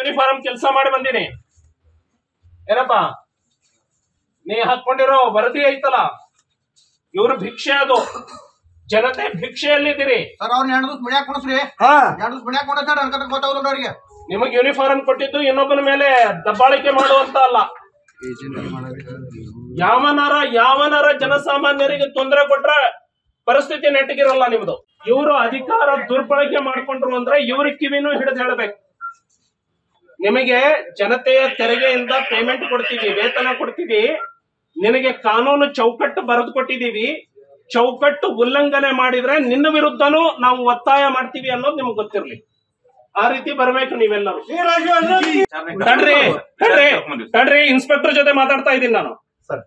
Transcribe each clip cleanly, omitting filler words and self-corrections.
Uniform ಕೆಲಸ ಮಾಡಿ ಬಂದಿನಿ. ಏನಪ್ಪಾ ನೀ ಹಾಕೊಂಡಿರೋ ವರದಿ ಐತಲ್ಲ, ಇವ್ರ ಭಿಕ್ಷೆ ಅದು, ಜನತೆ ಭಿಕ್ಷೆಯಲ್ಲಿದ್ದೀರಿ. ಸರ್ ಅವ್ರನ್ನ 2 ದಿವಸ ಮನ್ಯಾಗ ಕೊಡಿಸ್ರಿ. 2 ದಿವಸ ಮನ್ಯಾಗ ಕೊಡಿಸ್ತಾರೆ ಅನ್ಕತ ಗೊತ್ತಾಗೋದಿಲ್ಲ ಅವ್ರಿಗೆ. ನಿಮಗೆ ಯೂನಿಫಾರ್ಮ್ ಕೊಟ್ಟಿದ್ದು ಇನ್ನೊಬ್ಬನ ಮೇಲೆ ದಬ್ಬಾಳಿಕೆ ಮಾಡುವಂತ ಅಲ್ಲ. ಯಾವನಾರ ಜನಸಾಮಾನ್ಯರಿಗೆ ತೊಂದರೆ ಕೊಟ್ರೆ ಪರಿಸ್ಥಿತಿ ನೆಟ್ಟಗಿರಲ್ಲ ನಿಮ್ದು. ಇವರು ಅಧಿಕಾರ ದುರ್ಬಳಕೆ ಮಾಡ್ಕೊಂಡ್ರು ಅಂದ್ರೆ ಇವ್ರ ಕಿವಿನೂ ಹಿಡಿದು ಹೇಳಬೇಕು. ನಿಮಗೆ ಜನತೆಯ ತೆರಿಗೆಯಿಂದ ಪೇಮೆಂಟ್ ಕೊಡ್ತೀವಿ, ವೇತನ ಕೊಡ್ತೀವಿ, ನಿನಗೆ ಕಾನೂನು ಚೌಕಟ್ಟು ಬರೆದು ಕೊಟ್ಟಿದೀವಿ. ಚೌಕಟ್ಟು ಉಲ್ಲಂಘನೆ ಮಾಡಿದ್ರೆ ನಿನ್ನ ವಿರುದ್ಧನೂ ನಾವು ಒತ್ತಾಯ ಮಾಡ್ತೀವಿ ಅನ್ನೋದು ನಿಮ್ಗೆ ಗೊತ್ತಿರ್ಲಿ. ಆ ರೀತಿ ಬರ್ಬೇಕು ನೀವೆಲ್ಲರೂ. ತಡ್ರಿ ಇನ್ಸ್ಪೆಕ್ಟರ್ ಜೊತೆ ಮಾತಾಡ್ತಾ ಇದ್ದೀನಿ ನಾನು.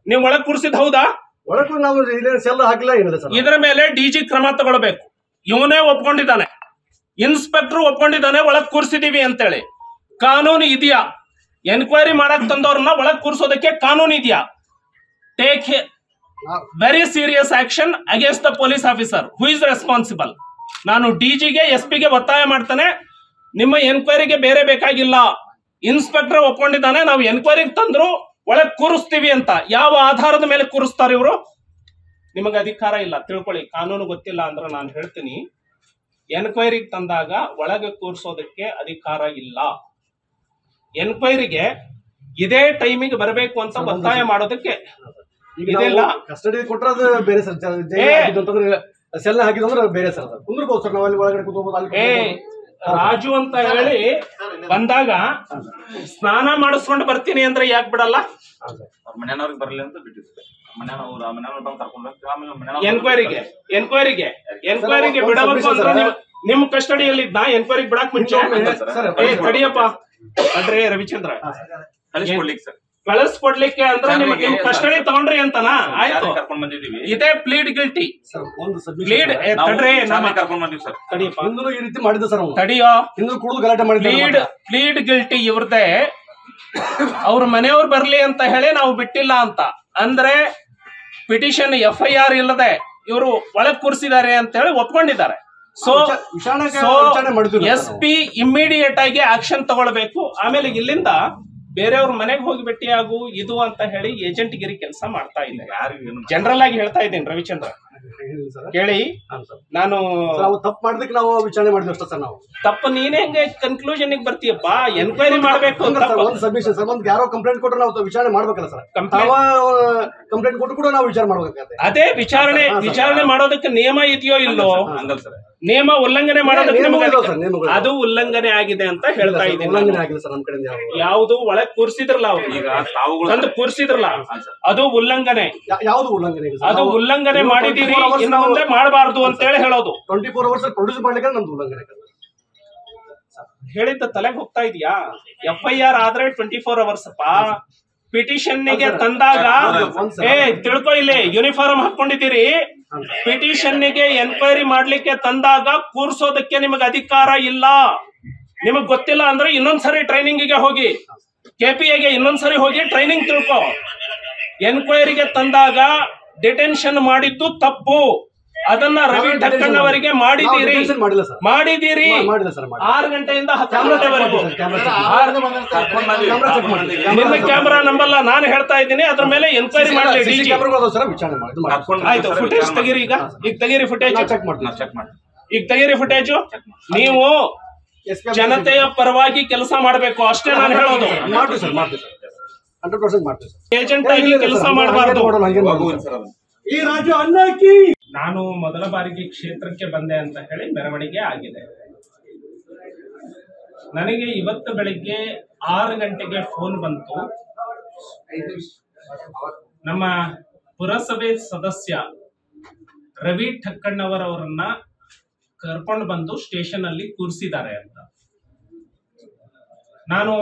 ನೀವು ಒಳಗ್ ಕೂರ್ಸಿದ್ ಹೌದಾ? ಒಳಗೂ ನಾವು ಸೆಲ್ ಹಾಕಿಲ್ಲ ಏನಿಲ್ಲ ಸರ್. ಇದರ ಮೇಲೆ ಡಿಜಿ ಕ್ರಮ ತಗೊಳ್ಬೇಕು. ಇವನೇ ಒಪ್ಕೊಂಡಿದ್ದಾನೆ, ಇನ್ಸ್ಪೆಕ್ಟರ್ ಒಪ್ಕೊಂಡಿದ್ದಾನೆ ಒಳಗ್ ಕೂರ್ಸಿದೀವಿ ಅಂತೇಳಿ. ಕಾನೂನು ಇದೆಯಾ? ಎನ್ಕ್ವೈರಿ ಮಾಡಕ್ ತಂದವ್ರನ್ನ ಒಳಗ್ ಕೂರ್ಸೋದಕ್ಕೆ ಕಾನೂನು ಇದೆಯಾ? Take very serious action against the police officer who is responsible. ನಾನು ಡಿಜಿಗೆ SP ಗೆ ಒತ್ತಾಯ ಮಾಡ್ತಾನೆ, ನಿಮ್ಮ ಎನ್ಕ್ವೈರಿಗೆ ಬೇರೆ ಬೇಕಾಗಿಲ್ಲ. ಇನ್ಸ್ಪೆಕ್ಟರ್ ಒಪ್ಕೊಂಡಿದ್ದಾನೆ, ನಾವು ಎನ್ಕ್ವೈರಿಗೆ ತಂದ್ರು ಒಳಗ್ ಕೂರಿಸ್ತೀವಿ ಅಂತ. ಯಾವ ಆಧಾರದ ಮೇಲೆ ಕೂರಿಸ್ತಾರೆ ಇವರು? ನಿಮಗೆ ಅಧಿಕಾರ ಇಲ್ಲ, ತಿಳ್ಕೊಳ್ಳಿ. ಕಾನೂನು ಗೊತ್ತಿಲ್ಲ ಅಂದ್ರೆ ನಾನು ಹೇಳ್ತೀನಿ, ಎನ್ಕ್ವೈರಿಗೆ ತಂದಾಗ ಒಳಗೆ ಕೂರಿಸೋದಕ್ಕೆ ಅಧಿಕಾರ ಇಲ್ಲ. ಎನ್ಕ್ವೈರಿಗೆ ಇದೇ ಟೈಮಿಗೆ ಬರಬೇಕು ಅಂತ ಒತ್ತಾಯ ಮಾಡೋದಕ್ಕೆ ಇದೆಲ್ಲ ಕಸ್ಟಡಿ ಕೊಟ್ಟರೆ ಬೇರೆ ಸರ್. ಸೆಲ್ ಹಾಕಿದ್ರೆ ಬೇರೆ ಸರ್. ಕುಂದ್ರಬಹುದು ಸರ್, ನಾವು ಅಲ್ಲಿ ಒಳಗಡೆ ಕೂತ್ಕೋಬಹುದು. ರಾಜು ಅಂತ ಹೇಳಿ ಬಂದಾಗ ಸ್ನಾನ ಮಾಡಿಸ್ಕೊಂಡು ಬರ್ತೀನಿ ಅಂದ್ರೆ ಯಾಕೆ ಬಿಡಲ್ಲ? ಮನೆಯವ್ರಿಗೆ ಬರಲಿ ಅಂತ ಬಿಟ್ಟಿದ್ರು. ಎನ್ಕ್ವೈರಿಗೆ ಬಿಡಬೇಕು ಅಂದ್ರೆ ನಿಮ್ ಕಸ್ಟಡಿಯಲ್ಲಿ ಇದ್ದ ಎನ್ಕ್ವೈರಿಗೆ ಬಿಡಕ್ ಮುಂಚೆ ತಡಿಯಪ್ಪ ಅಲ್ರಿ ರವಿಚಂದ್ರ ಕಳಿಸ್ಕೊಡ್ಲಿಕ್ಕೆ ಅಂದ್ರೆ ನಿಮ್ ಕಸ್ಟಡಿ ತಗೊಂಡ್ರಿ ಅಂತನಾ? ಆಯ್ತು, ಕರ್ಕೊಂಡ್ ಬಂದಿದೀವಿ. ಇದೇ ಪ್ಲೀಡ್ ಗಿಲ್ಟಿ. ಪ್ಲೀಡ್ ತಡ್ರಿ, ಕರ್ಕೊಂಡ್ ಬಂದಿವಿ ಸರ್. ಈ ರೀತಿ ಮಾಡಿದ ಸರ್. ತಡಿಯೋ, ಕುಡಿದು ಗಲಾಟೆ ಮಾಡಿ ಪ್ಲೀಡ್ ಗಿಲ್ಟಿ ಇವ್ರದೇ. ಅವ್ರ ಮನೆಯವ್ರು ಬರ್ಲಿ ಅಂತ ಹೇಳಿ ನಾವು ಬಿಟ್ಟಿಲ್ಲ ಅಂತ ಅಂದ್ರೆ ಪಿಟಿಷನ್ FIR ಇಲ್ಲದೆ ಇವರು ಒಳಗ್ ಕೂರಿಸಿದ್ದಾರೆ ಅಂತ ಹೇಳಿ ಒಪ್ಕೊಂಡಿದ್ದಾರೆ. ಸೊ SP ಇಮ್ಮಿಡಿಯೇಟ್ ಆಗಿ ಆಕ್ಷನ್ ತಗೊಳ್ಬೇಕು. ಆಮೇಲೆ ಇಲ್ಲಿಂದ ಬೇರೆಯವ್ರ ಮನೆಗೆ ಹೋಗಿ ಭೇಟಿಯಾಗು ಇದು ಅಂತ ಹೇಳಿ ಏಜೆಂಟ್ ಗಿರಿ ಕೆಲಸ ಮಾಡ್ತಾ ಇಲ್ಲ. ಜನರಲ್ ಆಗಿ ಹೇಳ್ತಾ ಇದ್ದೀನಿ ರವಿಚಂದ್ರ, ಕೇಳಿ. ನಾನು ತಪ್ಪು ಮಾಡಿದಕ್ಕೆ ನಾವು ವಿಚಾರಣೆ ಮಾಡಿದ್ವಿ ಅಷ್ಟೇ ಸರ್. ನಾವು ತಪ್ಪು ನೀನೇ ಹೆಂಗೆ ಕನ್ಕ್ಲೂಷನ್ ಬರ್ತೀಯಪ್ಪ? ಎನ್ಕ್ವೈರಿ ಮಾಡ್ಬೇಕು. ಸಬ್ಮಿಷನ್ ಸರ್, ಒಂದು ಯಾರೋ ಕಂಪ್ಲೇಂಟ್ ಕೊಟ್ಟರೆ ನಾವು ವಿಚಾರಣೆ ಮಾಡ್ಬೇಕಲ್ಲ ಸರ್. ಕಂಪ್ಲೇಂಟ್ ಕೊಟ್ಟು ಕೂಡ ನಾವು ವಿಚಾರ ಮಾಡ್ಬೇಕಾಗುತ್ತೆ. ಅದೇ ವಿಚಾರಣೆ ಮಾಡೋದಕ್ಕೆ ನಿಯಮ ಇದೆಯೋ ಇಲ್ಲೋ? ನಿಯಮ ಉಲ್ಲಂಘನೆ ಮಾಡೋದಕ್ಕೆ ಅದು ಉಲ್ಲಂಘನೆ ಆಗಿದೆ ಅಂತ ಹೇಳ್ತಾ ಇದ್ದೀನಿ. ಯಾವುದು ಒಳಗ್ ಕೂರ್ಸಿದ್ರಲ್ಲ ಅವ್ರು, ತಂದು ಕೂರ್ಸಿದ್ರಲ್ಲ, ಅದು ಉಲ್ಲಂಘನೆ. ಯಾವ್ದು ಉಲ್ಲಂಘನೆ? ಅದು ಉಲ್ಲಂಘನೆ ಮಾಡಿದೀರಿ, ಇನ್ನು ಮುಂದೆ ಮಾಡಬಾರ್ದು ಅಂತ ಹೇಳಿ ಹೇಳೋದು. 24 hours ಪ್ರೊಡ್ಯೂಸ್ ಮಾಡ್ಲಿಕ್ಕೆ ನಮ್ದು ಉಲ್ಲಂಘನೆ ಹೇಳಿದ್ದ ತಲೆಗೆ ಹೋಗ್ತಾ ಇದೆಯಾ? FIR ಆದ್ರೆ 24 hours ಅಪ್ಪ. ಪಿಟಿಷನ್ ಗೆ ತಂದಾಗ ತಿಳ್ಕೊ, ಇಲ್ಲಿ ಯೂನಿಫಾರ್ಮ್ ಹಾಕೊಂಡಿದ್ದೀರಿ, ಪಿಟಿಷನ್ ಗೆ ಎನ್ಕ್ವೈರಿ ಮಾಡ್ಲಿಕ್ಕೆ ತಂದಾಗ ಕೂರ್ಸೋದಕ್ಕೆ ನಿಮಗೆ ಅಧಿಕಾರ ಇಲ್ಲ. ನಿಮಗ್ ಗೊತ್ತಿಲ್ಲ ಅಂದ್ರೆ ಇನ್ನೊಂದ್ಸರಿ ಟ್ರೈನಿಂಗ್ ಗೆ ಹೋಗಿ, KPA ಗೆ ಇನ್ನೊಂದ್ಸರಿ ಹೋಗಿ ಟ್ರೈನಿಂಗ್ ತಿಳ್ಕೊ. ಎನ್ಕ್ವೈರಿಗೆ ತಂದಾಗ ಡಿಟೆನ್ಷನ್ ಮಾಡಿದ್ದು ತಪ್ಪು. ಅದನ್ನ ರವಿ ಠಕ್ಕಣ್ಣವರಿಗೆ ಮಾಡಿದ್ದೀರಿ. 6 ಗಂಟೆಯಿಂದ 10 ಗಂಟೆವರೆಗೂ ನಿನ್ನ ಕ್ಯಾಮ್ರಾ ನಂಬಲ್ಲ, ನಾನು ಹೇಳ್ತಾ ಇದ್ದೀನಿ. ಅದ್ರ ಮೇಲೆ ಎನ್ಕ್ವೈರಿ ಮಾಡಲಿ. ಆಯ್ತು, ಫುಟೇಜ್ ತೆಗೀರಿ. ಈಗ ತೆಗೀರಿ ಫುಟೇಜ್. ಈಗ ತೆಗೀರಿ ಫುಟೇಜು. ನೀವು ಜನತೆಯ ಪರವಾಗಿ ಕೆಲಸ ಮಾಡಬೇಕು ಅಷ್ಟೇ ನಾನು ಹೇಳೋದು. ಏಜೆಂಟ್ ಆಗಿ ಕೆಲಸ ಮಾಡಬಾರ್ದು. ಈ ರಾಜ್ಯ ಅನ್ನಕ್ಕೆ ನಾನು ಮೊದಲ ಬಾರಿಗೆ ಕ್ಷೇತ್ರಕ್ಕೆ ಬಂದೆ ಅಂತ ಹೇಳಿ ಮೆರವಣಿಗೆ ಆಗಿದೆ. ನನಗೆ ಇವತ್ತು ಬೆಳಿಗ್ಗೆ 6 ಗಂಟೆಗೆ ಫೋನ್ ಬಂತು. ನಮ್ಮ ಪುರಸಭೆ ಸದಸ್ಯ ರವಿ ಠಕ್ಕಣ್ಣವರವರನ್ನ ಕರ್ಕೊಂಡು ಬಂದು ಸ್ಟೇಷನ್ ಅಲ್ಲಿ ಕೂರಿಸಿದ್ದಾರೆ ಅಂತ. ನಾನು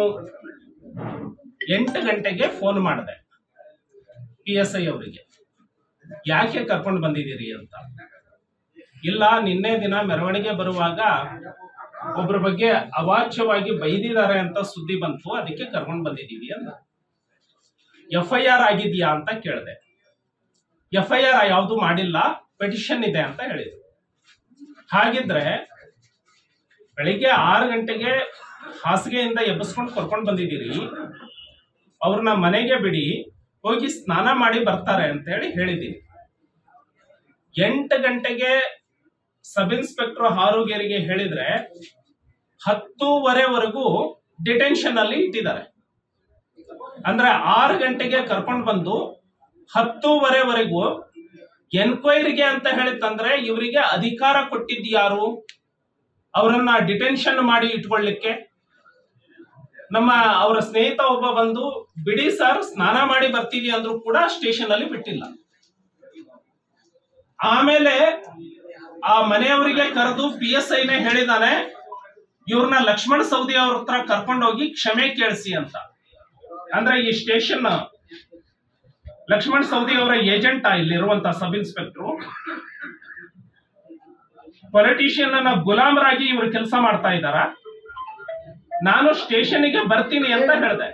8 ಗಂಟೆಗೆ ಫೋನ್ ಮಾಡಿದೆ PSI ಅವರಿಗೆ, ಯಾಕೆ ಕರ್ಕೊಂಡು ಬಂದಿದ್ದೀರಿ ಅಂತ. ಇಲ್ಲ, ನಿನ್ನೆ ದಿನ ಮೆರವಣಿಗೆ ಬರುವಾಗ ಒಬ್ಬರ ಬಗ್ಗೆ ಅವಾಚ್ಯವಾಗಿ ಬೈದಿದ್ದಾರೆ ಅಂತ ಸುದ್ದಿ ಬಂತು, ಅದಕ್ಕೆ ಕರ್ಕೊಂಡು ಬಂದಿದ್ದೀವಿ ಅಂತ. FIR ಆಗಿದೆಯಾ ಅಂತ ಕೇಳಿದೆ. FIR ಯಾವುದು ಮಾಡಿಲ್ಲ, ಪೆಟಿಷನ್ ಇದೆ ಅಂತ ಹೇಳಿದ್ರು. ಹಾಗಿದ್ರೆ ಬೆಳಿಗ್ಗೆ 6 ಗಂಟೆಗೆ ಹಾಸಿಗೆಯಿಂದ ಎಬ್ಬಿಸ್ಕೊಂಡು ಕರ್ಕೊಂಡು ಬಂದಿದ್ದೀರಿ, ಅವ್ರನ್ನ ಮನೆಗೆ ಬಿಡಿ, ಹೋಗಿ ಸ್ನಾನ ಮಾಡಿ ಬರ್ತಾರೆ ಅಂತ ಹೇಳಿದ್ದೀನಿ. 8 ಗಂಟೆಗೆ ಸಬ್ ಇನ್ಸ್ಪೆಕ್ಟರ್ ಹಾರುಗೇರಿಗೆ ಹೇಳಿದ್ರೆ 10:15ವರೆಗೂ ಡಿಟೆನ್ಷನ್ ಅಲ್ಲಿ ಇಟ್ಟಿದ್ದಾರೆ. ಅಂದ್ರೆ 6 ಗಂಟೆಗೆ ಕರ್ಕೊಂಡು ಬಂದು 10:15ವರೆಗೂ ಎನ್ಕ್ವೈರಿಗೆ ಅಂತ ಹೇಳಿ ತಂದ್ರೆ ಇವರಿಗೆ ಅಧಿಕಾರ ಕೊಟ್ಟಿದ್ದು ಯಾರು? ಅವರನ್ನ ಡಿಟೆನ್ಷನ್ ಮಾಡಿ ಇಟ್ಕೊಳ್ಳಿಕ್ಕೆ. ಅವರ ಸ್ನೇಹಿತ ಒಬ್ಬ ಬಂದು ಬಿಡಿ ಸರ್ ಸ್ನಾನ ಮಾಡಿ ಬರ್ತೀವಿ ಅಂದ್ರೂ ಕೂಡ ಸ್ಟೇಷನ್ ಅಲ್ಲಿ ಬಿಟ್ಟಿಲ್ಲ. ಆಮೇಲೆ ಆ ಮನೆಯವರಿಗೆ ಕರೆದು PSI ನೇ ಹೇಳಿದಾನೆ, ಇವ್ರನ್ನ ಲಕ್ಷ್ಮಣ ಸವದಿ ಅವ್ರ ಹತ್ರ ಕರ್ಕೊಂಡೋಗಿ ಕ್ಷಮೆ ಕೇಳಿಸಿ ಅಂತ. ಅಂದ್ರೆ ಈ ಸ್ಟೇಷನ್ ಲಕ್ಷ್ಮಣ ಸವದಿ ಅವರ ಏಜೆಂಟ್ ಇಲ್ಲಿರುವಂತ ಸಬ್ ಇನ್ಸ್ಪೆಕ್ಟರ್. ಪೊಲಿಟಿಷಿಯನ್ ಅನ್ನ ಗುಲಾಮರಾಗಿ ಇವರು ಕೆಲಸ ಮಾಡ್ತಾ ಇದ್ದಾರ. ನಾನು ಸ್ಟೇಷನ್ಗೆ ಬರ್ತೀನಿ ಅಂತ ಹೇಳಿದೆ.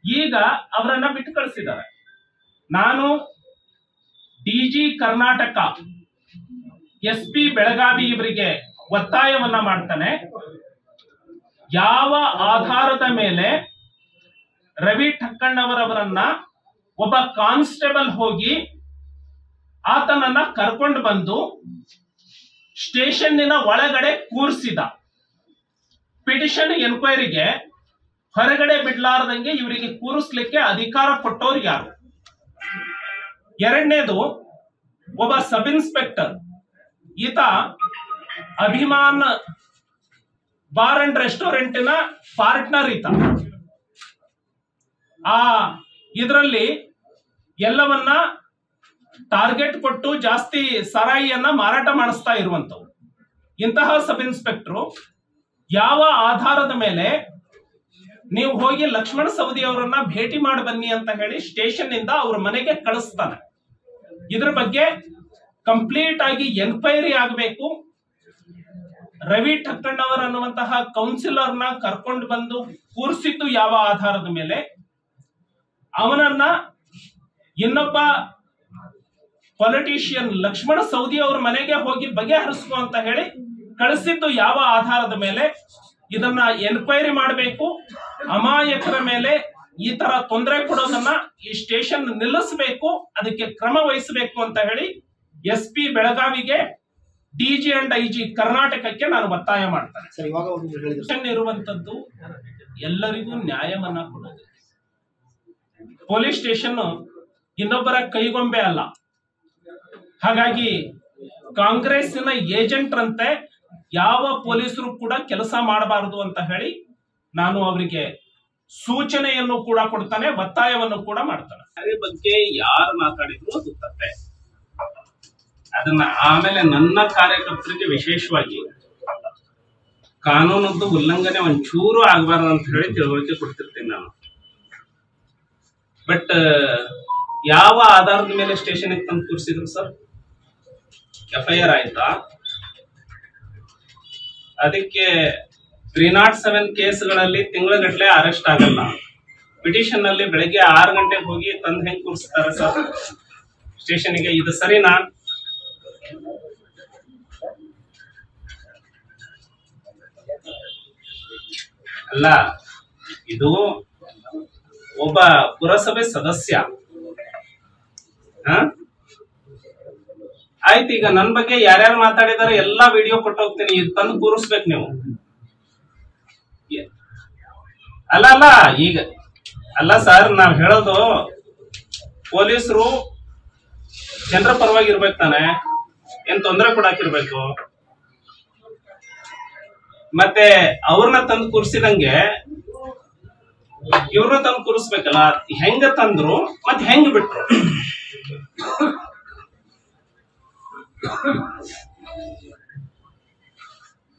ಈಗ ಅವರನ್ನ ಬಿಟ್ಟು ಕಳಿಸಿದ್ದಾರೆ. ನಾನು DG ಕರ್ನಾಟಕ, SP ಬೆಳಗಾವಿ ಇವರಿಗೆ ಒತ್ತಾಯವನ್ನ ಮಾಡ್ತಾನೆ. ಯಾವ ಆಧಾರದ ಮೇಲೆ ರವಿ ಠಕ್ಕಣ್ಣವರವರನ್ನ ಒಬ್ಬ ಕಾನ್ಸ್ಟೇಬಲ್ ಹೋಗಿ ಆತನನ್ನ ಕರ್ಕೊಂಡು ಬಂದು ಸ್ಟೇಷನ್ನಿನ ಒಳಗಡೆ ಕೂರಿಸಿದ? ಪಿಟಿಷನ್ ಎನ್ಕ್ವೈರಿಗೆ ಹೊರಗಡೆ ಬಿಡ್ಲಾರ್ದಂಗೆ ಇವರಿಗೆ ಕೂರಿಸ್ಲಿಕ್ಕೆ ಅಧಿಕಾರ ಕೊಟ್ಟವ್ರು ಯಾರು? ಎರಡನೇದು, ಒಬ್ಬ ಸಬ್ ಇನ್ಸ್ಪೆಕ್ಟರ್, ಈತ ಅಭಿಮಾನ್ ಬಾರ್ ಅಂಡ್ ರೆಸ್ಟೋರೆಂಟಿನ ಪಾರ್ಟ್ನರ್ ಈತ. ಇದರಲ್ಲಿ ಎಲ್ಲವನ್ನ ಟಾರ್ಗೆಟ್ ಕೊಟ್ಟು ಜಾಸ್ತಿ ಸರಾಯಿಯನ್ನ ಮಾರಾಟ ಮಾಡಿಸ್ತಾ ಇರುವಂತವ್ರು. ಇಂತಹ ಸಬ್ ಇನ್ಸ್ಪೆಕ್ಟರ್ ಯಾವ ಆಧಾರದ ಮೇಲೆ ನೀವು ಹೋಗಿ ಲಕ್ಷ್ಮಣ ಸವದಿ ಅವರನ್ನ ಭೇಟಿ ಮಾಡಿ ಬನ್ನಿ ಅಂತ ಹೇಳಿ ಸ್ಟೇಷನ್ ಇಂದ ಅವ್ರ ಮನೆಗೆ ಕಳಿಸ್ತಾನೆ? ಇದ್ರ ಬಗ್ಗೆ ಕಂಪ್ಲೀಟ್ ಆಗಿ ಎನ್ಕ್ವೈರಿ ಆಗಬೇಕು. ರವಿ ಠಕ್ಕಣ್ಣವರ್ ಅನ್ನುವಂತಹ ಕೌನ್ಸಿಲರ್ನ ಕರ್ಕೊಂಡು ಬಂದು ಕೂರಿಸಿದ್ದು ಯಾವ ಆಧಾರದ ಮೇಲೆ? ಅವನನ್ನ ಇನ್ನೊಬ್ಬ ಪೊಲಿಟಿಷಿಯನ್ ಲಕ್ಷ್ಮಣ ಸವದಿ ಅವ್ರ ಮನೆಗೆ ಹೋಗಿ ಬಗೆಹರಿಸ್ಕೊ ಅಂತ ಹೇಳಿ ಕಳಿಸಿದ್ದು ಯಾವ ಆಧಾರದ ಮೇಲೆ? ಇದನ್ನ ಎನ್ಕ್ವೈರಿ ಮಾಡಬೇಕು. ಅಮಾಯಕರ ಮೇಲೆ ಈ ತರ ತೊಂದರೆ ಕೊಡೋದನ್ನ ಈ ಸ್ಟೇಷನ್ ನಿಲ್ಲಿಸಬೇಕು, ಅದಕ್ಕೆ ಕ್ರಮ ವಹಿಸಬೇಕು ಅಂತ ಹೇಳಿ SP ಬೆಳಗಾವಿಗೆ, DG ಅಂಡ್ IG ಕರ್ನಾಟಕಕ್ಕೆ ನಾನು ಒತ್ತಾಯ ಮಾಡ್ತೇನೆ. ಸ್ಟೇಷನ್ ಇರುವಂತದ್ದು ಎಲ್ಲರಿಗೂ ನ್ಯಾಯವನ್ನ ಕೊಡೋದು. ಪೊಲೀಸ್ ಸ್ಟೇಷನ್ ಇನ್ನೊಬ್ಬರ ಕೈಗೊಂಬೆ ಅಲ್ಲ. ಹಾಗಾಗಿ ಕಾಂಗ್ರೆಸ್ಸಿನ ಏಜೆಂಟ್ರಂತೆ ಯಾವ ಪೊಲೀಸರು ಕೂಡ ಕೆಲಸ ಮಾಡಬಾರದು ಅಂತ ಹೇಳಿ ನಾನು ಅವರಿಗೆ ಸೂಚನೆಯನ್ನು ಕೂಡ ಕೊಡ್ತಾನೆ, ಒತ್ತಾಯವನ್ನು ಕೂಡ ಮಾಡ್ತಾನೆ. ಅದ್ರ ಬಗ್ಗೆ ಯಾರು ಮಾತಾಡಿದ್ರು ಅದು ತಪ್ಪೆ. ಅದನ್ನ ಆಮೇಲೆ ನನ್ನ ಕಾರ್ಯಕರ್ತರಿಗೆ ವಿಶೇಷವಾಗಿ ಕಾನೂನದ್ದು ಉಲ್ಲಂಘನೆ ಒಂಚೂರು ಆಗಬಾರ್ದು ಅಂತ ಹೇಳಿ ತಿಳುವಳಿಕೆ ಕೊಡ್ತಿರ್ತೀನಿ ನಾನು. ಬಟ್ ಯಾವ ಆಧಾರದ ಮೇಲೆ ಸ್ಟೇಷನ್ ತಂದು ಕೂರಿಸಿದ್ರು ಸರ್? FIR ಆಯ್ತಾ? ಅದಕ್ಕೆ 307 ಕೇಸ್ಗಳಲ್ಲಿ ತಿಂಗಳಗಟ್ಟಲೆ ಅರೆಸ್ಟ್ ಆಗಲ್ಲ. ಪಿಟಿಷನ್ ಅಲ್ಲಿ ಬೆಳಗ್ಗೆ 6 ಗಂಟೆಗೆ ಹೋಗಿ ತಂದು ಹೆಂಗ್ ಕೂರಿಸ್ತಾರೆ ಸರ್ ಸ್ಟೇಷನ್ಗೆ? ಇದು ಸರಿನಾ? ಅಲ್ಲ, ಇದು ಒಬ್ಬ ಪುರಸಭೆ ಸದಸ್ಯ. ಆಯ್ತು, ಈಗ ನನ್ ಬಗ್ಗೆ ಯಾರ್ಯಾರು ಮಾತಾಡಿದಾರೆ ಎಲ್ಲಾ ವಿಡಿಯೋ ಕೊಟ್ಟು ಹೋಗ್ತೀನಿ, ಇದು ತಂದು ಕೂರಿಸ್ಬೇಕು ನೀವು. ಅಲ್ಲ ಈಗ ಅಲ್ಲ ಸರ್, ನಾವ್ ಹೇಳೋದು ಪೊಲೀಸರು ಜನರ ಪರವಾಗಿ ಇರ್ಬೇಕು ತಾನೆ, ಏನ್ ತೊಂದರೆ ಕೊಡಾಕಿರ್ಬೇಕು. ಮತ್ತೆ ಅವ್ರನ್ನ ತಂದು ಕೂರಿಸಿದಂಗೆ ಇವ್ರನ್ನ ತಂದು ಕೂರಿಸ್ಬೇಕಲ್ಲ. ಹೆಂಗ ತಂದ್ರು ಮತ್ತೆ ಹೆಂಗ್ ಬಿಟ್ರು?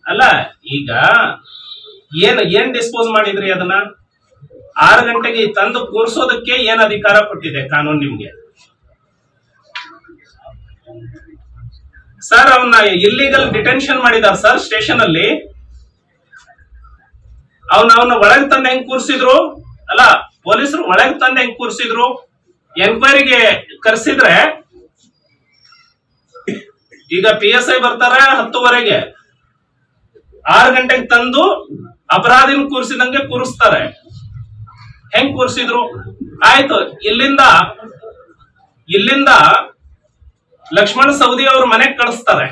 ಅಲ್ಲ, ಈಗ ಏನ್ ಡಿಸ್ಪೋಸ್ ಮಾಡಿದ್ರಿ ಅದನ್ನ? 6 ಗಂಟೆಗೆ ತಂದು ಕೂರಿಸೋದಕ್ಕೆ ಏನ್ ಅಧಿಕಾರ ಕೊಟ್ಟಿದೆ ಕಾನೂನು ನಿಮ್ಗೆ? ಸರ್ ಅವನ್ನ ಇಲ್ಲಿಗಲ್ ಡಿಟೆನ್ಷನ್ ಮಾಡಿದಾರ ಸರ್ ಸ್ಟೇಷನ್ ಅಲ್ಲಿ. ಅವನ್ನ ಒಳಗೆ ತಂದು ಹೆಂಗ್ ಕೂರಿಸಿದ್ರು? ಅಲ್ಲ, ಪೊಲೀಸರು ಒಳಗೆ ತಂದು ಹೆಂಗ್ ಕೂರಿಸಿದ್ರು? ಎನ್ಕ್ವೈರಿಗೆ ಕರೆಸಿದ್ರೆ ಈಗ PSI ಬರ್ತಾರೆ 10:00ವರೆಗೆ, 6 ಗಂಟೆಗೆ ತಂದು ಅಪರಾಧಿನ ಕೂರಿಸಿದಂಗೆ ಕೂರಿಸ್ತಾರೆ. ಹೆಂಗ್ ಕೂರಿಸಿದ್ರು? ಆಯ್ತು, ಇಲ್ಲಿಂದ ಲಕ್ಷ್ಮಣ ಸವದಿ ಅವ್ರ ಮನೆಗ್ ಕಳಿಸ್ತಾರೆ.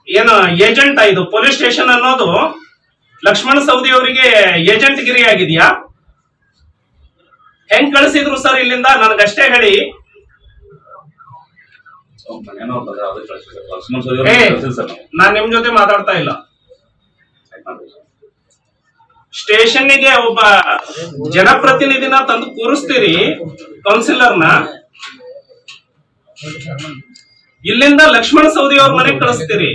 ಏನು ಏಜೆಂಟ್ ಇದು ಪೊಲೀಸ್ ಸ್ಟೇಷನ್ ಅನ್ನೋದು ಲಕ್ಷ್ಮಣ ಸವದಿ ಅವರಿಗೆ ಏಜೆಂಟ್ ಗಿರಿ ಆಗಿದ್ಯಾ? ಹೆಂಗ್ ಕಳಿಸಿದ್ರು ಸರ್ ಇಲ್ಲಿಂದ? ನನ್ಗಷ್ಟೇ ಹೇಳಿ. ನಾನ್ ನಿಮ್ ಜೊತೆ ಮಾತಾಡ್ತಾ ಇಲ್ಲ. ಸ್ಟೇಷನ್ನಿಗೆ ಒಬ್ಬ ಜನಪ್ರತಿನಿಧಿನ ತಂದು ಕೂರಿಸ್ತೀರಿ, ಕೌನ್ಸಿಲರ್ನ. ಇಲ್ಲಿಂದ ಲಕ್ಷ್ಮಣ ಸವದಿ ಅವ್ರ ಮನೆಗೆ ಕಳಿಸ್ತೀರಿ.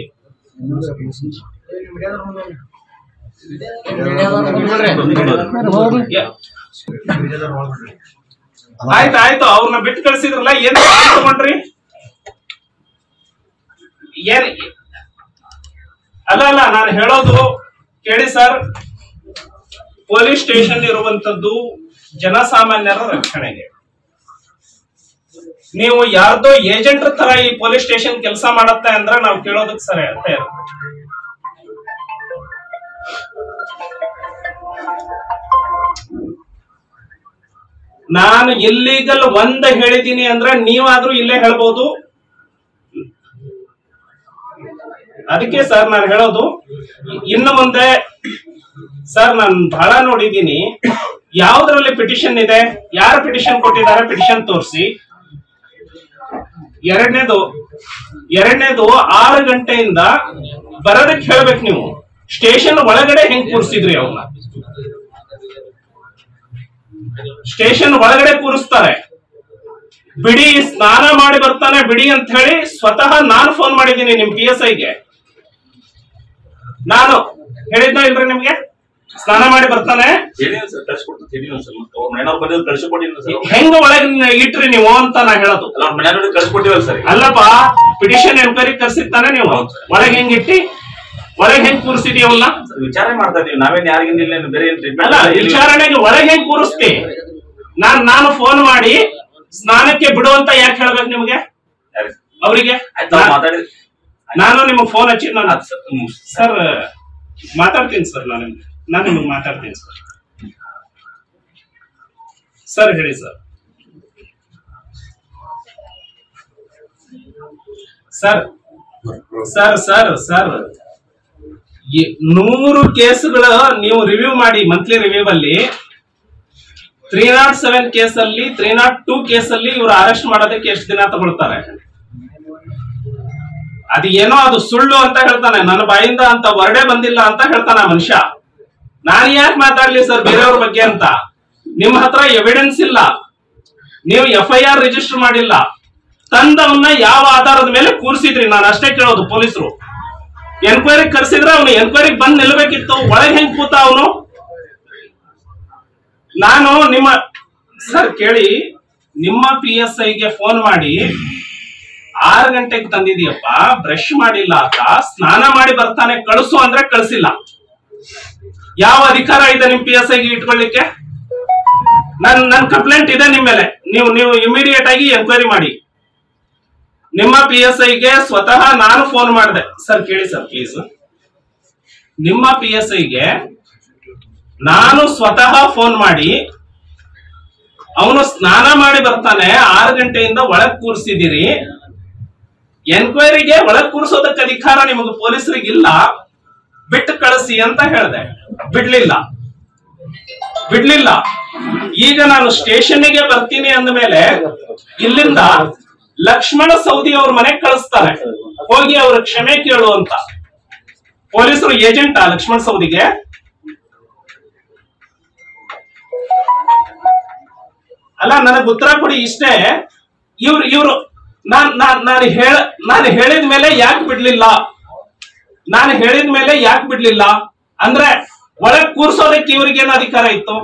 ಆಯ್ತು, ಅವ್ರನ್ನ ಬಿಟ್ಟು ಕಳಿಸಿದ್ರಲ್ಲ, ಏನ್ ತಗೊಂಡ್ರಿ? ಅಲ್ಲ ನಾನು ಹೇಳೋದು ಕೇಳಿ ಸರ್. ಪೊಲೀಸ್ ಸ್ಟೇಷನ್ ಇರುವಂತದ್ದು ಜನಸಾಮಾನ್ಯರ ರಕ್ಷಣೆಗೆ. ನೀವು ಯಾರ್ದೋ ಏಜೆಂಟ್ ತರ ಈ ಪೊಲೀಸ್ ಸ್ಟೇಷನ್ ಕೆಲಸ ಮಾಡತ್ತೆ ಅಂದ್ರೆ ನಾವು ಕೇಳೋದಕ್ಕೆ ಸರಿ ಅಂತ. ನಾನು ಇಲ್ಲೀಗಲ್ ಹೇಳಿದೀನಿ ಅಂದ್ರೆ ನೀವಾದ್ರೂ ಇಲ್ಲೇ ಹೇಳ್ಬೋದು. ಅದಕ್ಕೆ ಸರ್ ನಾನು ಹೇಳೋದು, ಇನ್ನು ಮುಂದೆ ಸರ್ ನಾನು ಬಹಳ ನೋಡಿದ್ದೀನಿ, ಯಾವ್ದ್ರಲ್ಲಿ ಪಿಟಿಷನ್ ಇದೆ, ಯಾರು ಪಿಟಿಷನ್ ಕೊಟ್ಟಿದ್ದಾರೆ ಪಿಟಿಷನ್ ತೋರಿಸಿ. ಎರಡನೇದು 6 ಗಂಟೆಯಿಂದ ಬರೋದಕ್ಕೆ ಹೇಳ್ಬೇಕು ನೀವು. ಸ್ಟೇಷನ್ ಒಳಗಡೆ ಹೆಂಗ್ ಕೂರಿಸಿದ್ರಿ ಅವ್ನ? ಸ್ಟೇಷನ್ ಒಳಗಡೆ ಕೂರಿಸ್ತಾರೆ. ಬಿಡಿ, ಸ್ನಾನ ಮಾಡಿ ಬರ್ತಾನೆ ಬಿಡಿ ಅಂತ ಹೇಳಿ ಸ್ವತಃ ನಾನು ಫೋನ್ ಮಾಡಿದ್ದೀನಿ ನಿಮ್ PSIಗೆ. ನಾನು ಹೇಳಿದ್ನ ಇಲ್ರಿ ನಿಮ್ಗೆ? ಸ್ನಾನ ಮಾಡಿ ಬರ್ತಾನೆ, ಹೆಂಗ ಒಳಗೆ ಇಟ್ರಿ ನೀವು ಅಂತ ನಾ ಹೇಳೋದು. ಅಲ್ಲಪ್ಪ, ಪಿಟಿಷನ್ ಎನ್ಕ್ವೈರಿ ಕರ್ಸಿರ್ತಾನೆ, ನೀವು ಒಳಗೆ ಹೆಂಗ್ ಇಟ್ಟಿ, ಒಳಗೆ ಹೆಂಗ್ ಕೂರಿಸಿದಿ ಅವನ್ನ? ವಿಚಾರಣೆ ಮಾಡ್ತಾ ಇದೀವಿ ನಾವೇನ್ ಯಾರಿಗಿಂದ ಬೇರೆ ಅಲ್ಲ, ವಿಚಾರಣೆಗೆ ಒಳಗೆ ಹೆಂಗ್ ಕೂರಿಸ್ತಿ? ನಾನು ಫೋನ್ ಮಾಡಿ ಸ್ನಾನಕ್ಕೆ ಬಿಡು ಅಂತ ಯಾಕೆ ಹೇಳ್ಬೇಕು ನಿಮ್ಗೆ? ಅವರಿಗೆ ನಾನು ನಿಮಗೆ ಫೋನ್ ಹಚ್ಚಿ ಸರ್ ಮಾತಾಡ್ತೀನಿ ಸರ್. ನಾನು ನಿಮಗೆ ಮಾತಾಡ್ತೀನಿ ಸರ್. ಸರ್ ಹೇಳಿ ಸರ್. ಸರ್ ಸರ್ ಸರ್ 100 ಕೇಸ್ಗಳ ನೀವು ರಿವ್ಯೂ ಮಾಡಿ. ಮಂತ್ಲಿ ರಿವ್ಯೂ ಅಲ್ಲಿ 307 ಕೇಸಲ್ಲಿ 302 ಕೇಸಲ್ಲಿ ಇವರು ಅರೆಸ್ಟ್ ಮಾಡೋದಕ್ಕೆ ಎಷ್ಟು ದಿನ ತಗೊಳ್ತಾರೆ? ಅದು ಏನೋ ಅದು ಸುಳ್ಳು ಅಂತ ಹೇಳ್ತಾನೆ, ನನ್ನ ಬಾಯಿಂದ ಅಂತ ವರ್ಡೇ ಬಂದಿಲ್ಲ ಅಂತ ಹೇಳ್ತಾನೆ ಮನುಷ್ಯ. ನಾನು ಯಾಕೆ ಮಾತಾಡ್ಲಿ ಸರ್ ಬೇರೆಯವ್ರ ಬಗ್ಗೆ ಅಂತ? ನಿಮ್ಮ ಹತ್ರ ಎವಿಡೆನ್ಸ್ ಇಲ್ಲ, ನೀವು FIR ರಿಜಿಸ್ಟರ್ ಮಾಡಿಲ್ಲ, ತಂದವನ್ನ ಯಾವ ಆಧಾರದ ಮೇಲೆ ಕೂರಿಸಿದ್ರಿ? ನಾನು ಅಷ್ಟೇ ಕೇಳೋದು. ಪೊಲೀಸರು ಎನ್ಕ್ವೈರಿ ಕರೆಸಿದ್ರೆ ಅವನು ಎನ್ಕ್ವೈರಿಗೆ ಬಂದ್ ನಿಲ್ಬೇಕಿತ್ತು. ಒಳಗೆ ಹೆಂಗ್ ಕೂತ ಅವನು? ನಾನು ನಿಮ್ಮ ಸರ್ ಕೇಳಿ, ನಿಮ್ಮ PSIಗೆ ಫೋನ್ ಮಾಡಿ 6 ಗಂಟೆಗೆ ತಂದಿದೀಯಪ್ಪ, ಬ್ರಷ್ ಮಾಡಿಲ್ಲ ಆತ, ಸ್ನಾನ ಮಾಡಿ ಬರ್ತಾನೆ, ಕಳಿಸು ಅಂದ್ರೆ ಕಳಿಸಿಲ್ಲ. ಯಾವ ಅಧಿಕಾರ ಇದೆ ನಿಮ್ PSIಗೆ ಇಟ್ಕೊಳ್ಳಿಕ್ಕೆ? ನನ್ ಕಂಪ್ಲೇಂಟ್ ಇದೆ ನಿಮ್ ಮೇಲೆ. ನೀವು ಇಮಿಡಿಯೇಟ್ ಆಗಿ ಎನ್ಕ್ವೈರಿ ಮಾಡಿ. ನಿಮ್ಮ PSIಗೆ ಸ್ವತಃ ನಾನು ಫೋನ್ ಮಾಡಿದೆ. ಸರ್ ಕೇಳಿ ಸರ್ ಪ್ಲೀಸ್. ನಿಮ್ಮ PSIಗೆ ನಾನು ಸ್ವತಃ ಫೋನ್ ಮಾಡಿ, ಅವನು ಸ್ನಾನ ಮಾಡಿ ಬರ್ತಾನೆ, 6 ಗಂಟೆಯಿಂದ ಒಳಗ್ ಕೂರಿಸಿದಿರಿ, ಎನ್ಕ್ವೈರಿಗೆ ಒಳಗ್ ಕೂರಿಸೋದಕ್ಕೆ ಅಧಿಕಾರ ನಿಮಗೆ ಪೊಲೀಸರಿಗಿಲ್ಲ, ಬಿಟ್ಟು ಕಳಿಸಿ ಅಂತ ಹೇಳಿದೆ. ಬಿಡ್ಲಿಲ್ಲ. ಈಗ ನಾನು ಸ್ಟೇಷನ್ಗೆ ಬರ್ತೀನಿ ಅಂದ ಮೇಲೆ ಇಲ್ಲಿಂದ ಲಕ್ಷ್ಮಣ ಸವದಿ ಅವ್ರ ಮನೆಗೆ ಕಳಿಸ್ತಾರೆ, ಹೋಗಿ ಅವ್ರ ಕ್ಷಮೆ ಕೇಳು ಅಂತ. ಪೊಲೀಸರು ಏಜೆಂಟ್ ಲಕ್ಷ್ಮಣ ಸವದಿಗೆ? ಅಲ್ಲ, ನನಗೆ ಉತ್ತರ ಕೊಡಿ ಇಷ್ಟೇ. ಇವ್ರು ನಾನು ಹೇಳಿದ ಮೇಲೆ ಯಾಕೆ ಬಿಡ್ಲಿಲ್ಲ? ನಾನು ಹೇಳಿದ ಮೇಲೆ ಯಾಕೆ ಬಿಡ್ಲಿಲ್ಲ ಅಂದ್ರೆ ಒಳಗ್ ಕೂರ್ಸೋದಕ್ಕೆ ಇವ್ರಿಗೇನು ಅಧಿಕಾರ ಇತ್ತು?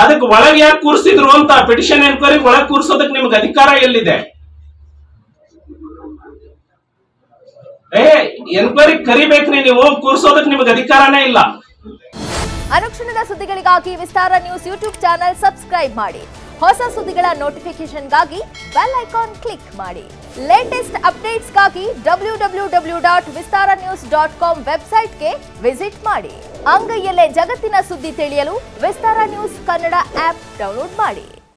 ಅದಕ್ಕೆ ಒಳಗೆ ಯಾಕೆ ಕೂರಿಸಿದ್ರು ಅಂತ ಪಿಟಿಷನ್ ಎನ್ಕ್ವೈರಿ ಒಳಗೆ ಕೂರಿಸೋದಕ್ಕೆ ನಿಮ್ಗೆ ಅಧಿಕಾರ ಎಲ್ಲಿದೆ? ಎನ್ಕ್ವೈರಿ ಕರಿಬೇಕ್ರಿ ನೀವು, ಕೂರಿಸೋದಕ್ಕೆ ನಿಮ್ಗೆ ಅಧಿಕಾರನೇ ಇಲ್ಲ. ಅನುಕ್ಷಣದ ಸುದ್ದಿಗಳಿಗಾಗಿ ವಿಸ್ತಾರ ನ್ಯೂಸ್ ಯೂಟ್ಯೂಬ್ ಚಾನೆಲ್ ಸಬ್ಸ್ಕ್ರೈಬ್ ಮಾಡಿ. ಹೊಸ ಸುದ್ದಿಗಳ ನೋಟಿಫಿಕೇಶನ್ಗಾಗಿ ಬೆಲ್ ಐಕಾನ್ ಕ್ಲಿಕ್ ಮಾಡಿ. ಲೇಟೆಸ್ಟ್ ಅಪ್ಡೇಟ್ಸ್ಗಾಗಿ www.vistaranews.com ವೆಬ್ಸೈಟ್ಗೆ ವಿಸಿಟ್ ಮಾಡಿ. ಅಂಗೈಯಲ್ಲೇ ಜಗತ್ತಿನ ಸುದ್ದಿ ತಿಳಿಯಲು ವಿಸ್ತಾರ ನ್ಯೂಸ್ ಕನ್ನಡ ಆಪ್ ಡೌನ್ಲೋಡ್ ಮಾಡಿ.